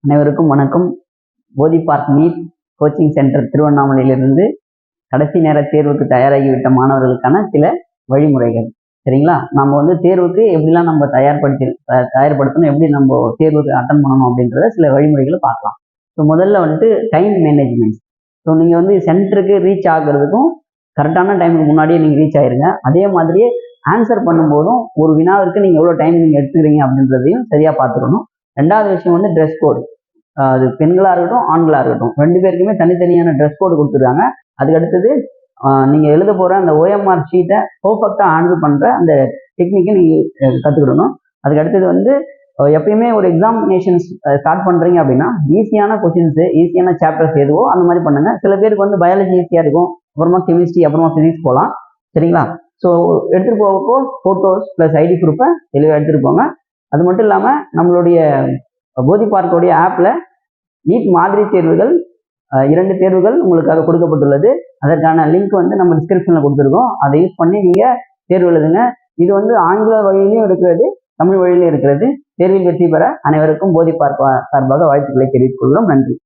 அனைவருக்கும் வணக்கம். போதி பார்க் நீட் கோச்சிங் சென்டர் திருவண்ணாமலையிலிருந்து கடைசி நேர தேர்வுக்கு தயாராகிவிட்ட மாணவர்களுக்கான சில வழிமுறைகள். சரிங்களா? நம்ம தேர்வுக்கு எப்படிலாம் நம்ம தயார்படுத்தணும், எப்படி நம்ம தேர்வுக்கு அட்டன் பண்ணணும் அப்படின்றத சில வழிமுறைகளை பார்க்கலாம். ஸோ முதல்ல டைம் மேனேஜ்மெண்ட். ஸோ நீங்கள் சென்டருக்கு ரீச் ஆகுறதுக்கும் கரெக்டான டைமுக்கு முன்னாடியே நீங்கள் ரீச் ஆயிருங்க. அதே மாதிரியே ஆன்சர் பண்ணும்போதும் ஒரு வினாவிற்கு நீங்கள் எவ்வளோ டைம் நீங்கள் எடுத்துக்கிறீங்க அப்படின்றதையும் சரியாக பார்த்துக்கணும். ரெண்டாவது விஷயம் ட்ரெஸ் கோடு. அது பெண்களாக இருக்கட்டும் ஆண்களாக இருக்கட்டும், ரெண்டு பேருக்குமே தனித்தனியான ட்ரெஸ் கோடு கொடுத்துருக்காங்க. அதுக்கு அடுத்தது நீங்கள் எழுத போகிற அந்த OMR ஷீட்டை பர்ஃபெக்டாக ஹேண்டில் பண்ணுற அந்த டெக்னிக்கை நீங்கள் கற்றுக்கிடணும். அதுக்கு அடுத்தது எப்பயுமே ஒரு எக்ஸாமினேஷன்ஸ் ஸ்டார்ட் பண்ணுறீங்க அப்படின்னா ஈஸியான கொஷின்ஸு, ஈஸியான சாப்டர்ஸ் எதுவோ அந்த மாதிரி பண்ணுங்கள். சில பேருக்கு பயாலஜி ஈஸியாக இருக்கும், அப்புறமா கெமிஸ்ட்ரி, அப்புறமா ஃபிசிக்ஸ் போகலாம். சரிங்களா? ஸோ எடுத்துகிட்டு போகப்போ ஃபோட்டோஸ் ப்ளஸ் ஐடி ப்ரூஃபை தெளிவாக எடுத்துகிட்டு போங்க. அது மட்டும் இல்லாமல் நம்மளுடைய போதி பார்க்கோடைய ஆப்பில் நீட் மாதிரி தேர்வுகள் 2 தேர்வுகள் உங்களுக்காக கொடுக்கப்பட்டுள்ளது. அதற்கான லிங்க் நம்ம டிஸ்கிரிப்ஷனில் கொடுத்துருக்கோம். அதை யூஸ் பண்ணி நீங்கள் தேர்வு எழுதுங்க. இது ஆங்கில வழியிலையும் இருக்கிறது, தமிழ் வழியிலையும் இருக்கிறது. தேர்வில் வெற்றி பெற அனைவருக்கும் போதி பார்க்க சார்பாக வாழ்த்துக்களை தெரிவித்துக் கொள்கிறோம். நன்றி.